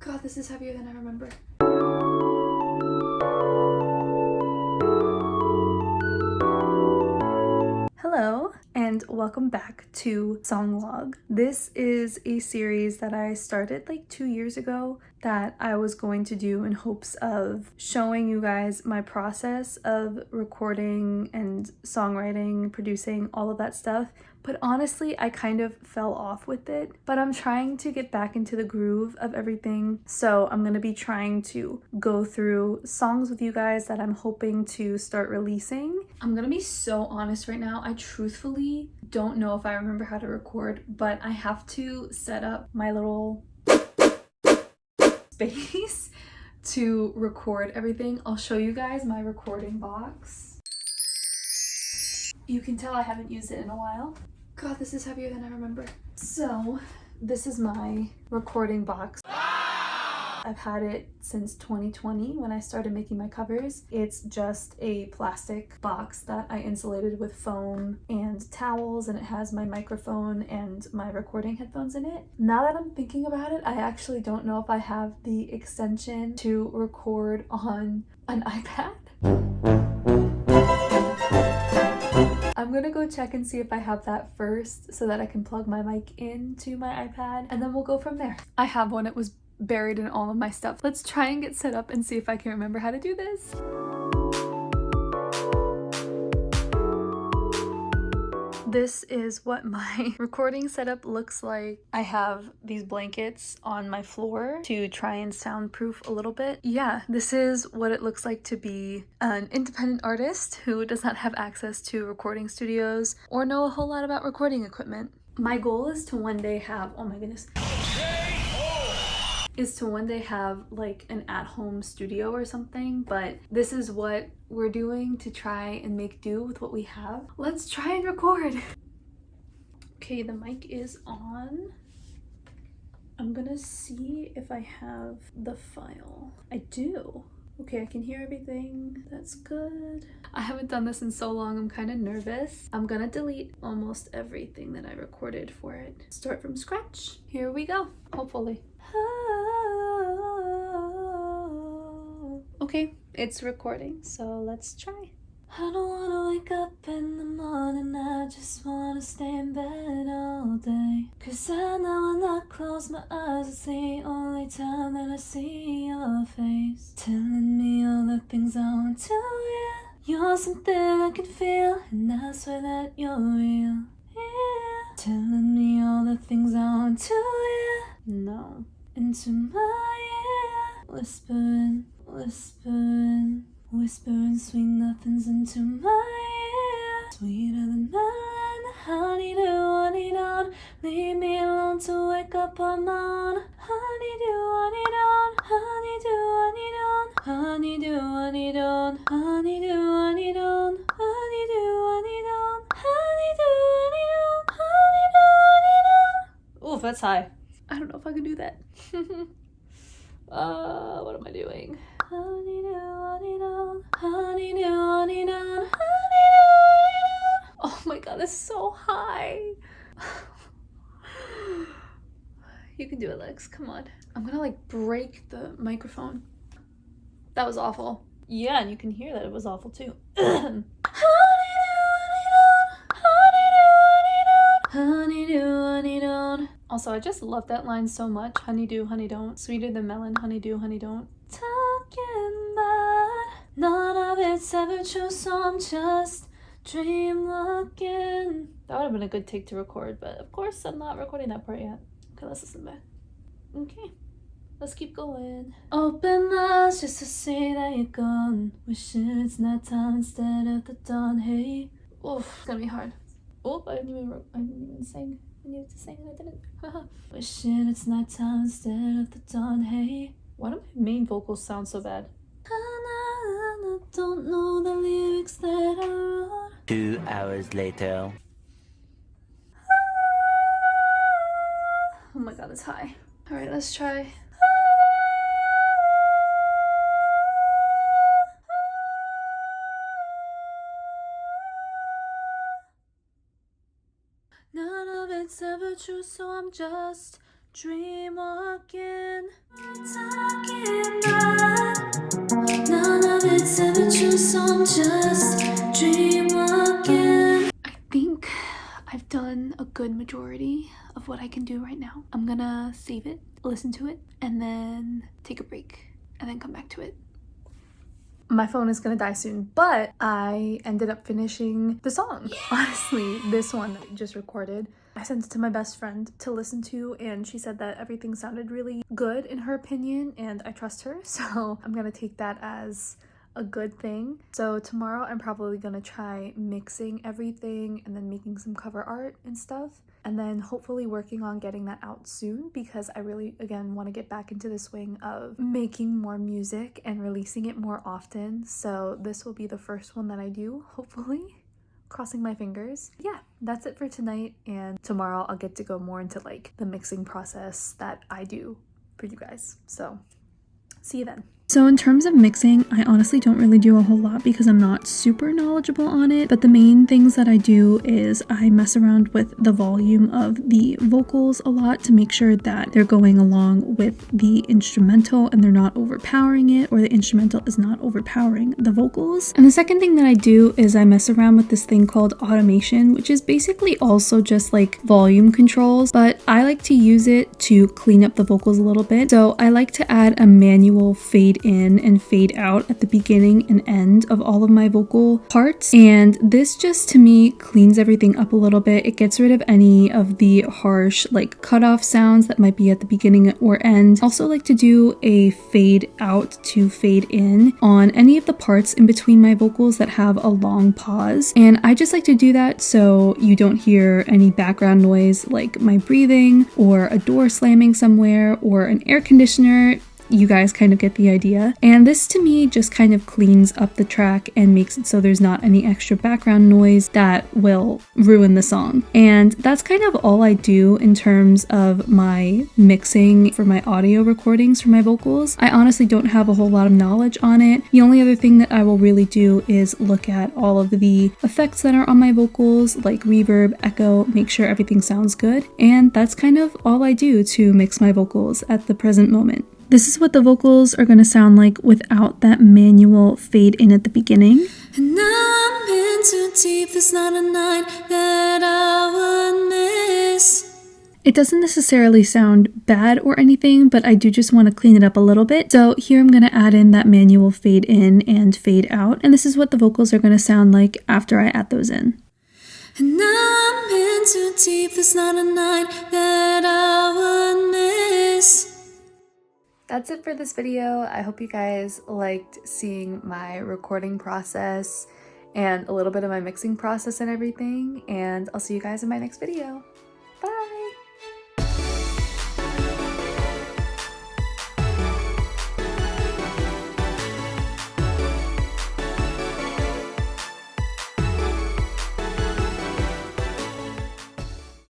God, this is heavier than I remember. Hello, and welcome back to Songlog. This is a series that I started like 2 years ago that I was going to do in hopes of showing you guys my process of recording and songwriting, producing, all of that stuff. But honestly, I kind of fell off with it, but I'm trying to get back into the groove of everything. So I'm going to be trying to go through songs with you guys that I'm hoping to start releasing. I'm going to be so honest right now. I truthfully don't know if I remember how to record, but I have to set up my little space to record everything. I'll show you guys my recording box. You can tell I haven't used it in a while. God, this is heavier than I remember. So this is my recording box. I've had it since 2020 when I started making my covers. It's just a plastic box that I insulated with foam and towels, and it has my microphone and my recording headphones in it. Now that I'm thinking about it, I actually don't know if I have the extension to record on an iPad. I'm gonna go check and see if I have that first so that I can plug my mic into my iPad, and then we'll go from there. I have one. It was buried in all of my stuff. Let's try and get set up and see if I can remember how to do this. This is what my recording setup looks like. I have these blankets on my floor to try and soundproof a little bit. Yeah, this is what it looks like to be an independent artist who does not have access to recording studios or know a whole lot about recording equipment. My goal is to one day have, oh my goodness, is to one day have like an at-home studio or something, but this is what we're doing to try and make do with what we have. Let's try and record. Okay, the mic is on. I'm gonna see if I have the file. I do. Okay, I can hear everything. That's good. I haven't done this in so long, I'm kind of nervous. I'm gonna delete almost everything that I recorded for it. Start from scratch. Here we go, hopefully. Okay, it's recording, so let's try. I don't wanna wake up in the morning, I just wanna stay in bed all day. Cause I know when I close my eyes, it's the only time that I see your face. Telling me all the things I want to hear. You're something I can feel, and I swear that you're real. Yeah. Telling me all the things I want to hear. No. Into my ear. Whispering, whispering. Whispering sweet nothings into my ear. Sweeter than mine. Honey don't leave me alone to wake up on my own. Honey don't. Honey don't. Honey don't. Honey don't. Honey don't. Oof, that's high. I don't know if I can do that. What am I doing? Oh my god, that's so high. You can do it, Lex. Come on. I'm gonna like break the microphone. That was awful. Yeah, and you can hear that it was awful too. Honey don't. Also, I just love that line so much. Honey don't. Sweeter than melon. Honey don't. Talking about none of it's ever true, so I'm just dreamwalking. That would have been a good take to record, but of course I'm not recording that part yet. Okay, let's listen back. Okay, let's keep going. Open my eyes just to see that you're gone. Wishing it's nighttime instead of the dawn. Hey, oof, it's gonna be hard. Oh, I didn't even sing. I needed to sing and I didn't. Wishing it's nighttime instead of the dawn. Hey, why do my main vocals sound so bad? I don't know the lyrics that I wrote. 2 hours later. Oh my god, it's high. All right, let's try. None of it's ever true, so I'm just dreamwalking. good majority of what I can do right now. I'm gonna save it, listen to it, and then take a break, and then come back to it. My phone is gonna die soon, but I ended up finishing the song. Yeah! Honestly, this one that I just recorded, I sent it to my best friend to listen to, and she said that everything sounded really good in her opinion, and I trust her, so I'm gonna take that as a good thing. So tomorrow I'm probably gonna try mixing everything and then making some cover art and stuff, and then hopefully working on getting that out soon, because I really, again, want to get back into the swing of making more music and releasing it more often. So this will be the first one that I do, hopefully. Crossing my fingers. Yeah, that's it for tonight, and tomorrow I'll get to go more into like the mixing process that I do for you guys. So see you then. So in terms of mixing, I honestly don't really do a whole lot because I'm not super knowledgeable on it, but the main things that I do is I mess around with the volume of the vocals a lot to make sure that they're going along with the instrumental and they're not overpowering it, or the instrumental is not overpowering the vocals. And the second thing that I do is I mess around with this thing called automation, which is basically also just like volume controls, but I like to use it to clean up the vocals a little bit. So I like to add a manual fade in and fade out at the beginning and end of all of my vocal parts, and this just to me cleans everything up a little bit. It gets rid of any of the harsh like cutoff sounds that might be at the beginning or end. Also like to do a fade out to fade in on any of the parts in between my vocals that have a long pause, and I just like to do that so you don't hear any background noise like my breathing or a door slamming somewhere or an air conditioner. You guys kind of get the idea. And this to me just kind of cleans up the track and makes it so there's not any extra background noise that will ruin the song. And that's kind of all I do in terms of my mixing for my audio recordings for my vocals. I honestly don't have a whole lot of knowledge on it. The only other thing that I will really do is look at all of the effects that are on my vocals, like reverb, echo, make sure everything sounds good. And that's kind of all I do to mix my vocals at the present moment. This is what the vocals are going to sound like without that manual fade in at the beginning. And now I'm in too deep, there's not a night that I would miss. It doesn't necessarily sound bad or anything, but I do just want to clean it up a little bit. So here I'm going to add in that manual fade in and fade out, and this is what the vocals are going to sound like after I add those in. And now I'm in too deep, there's not a night that I would miss. That's it for this video. I hope you guys liked seeing my recording process and a little bit of my mixing process and everything, and I'll see you guys in my next video.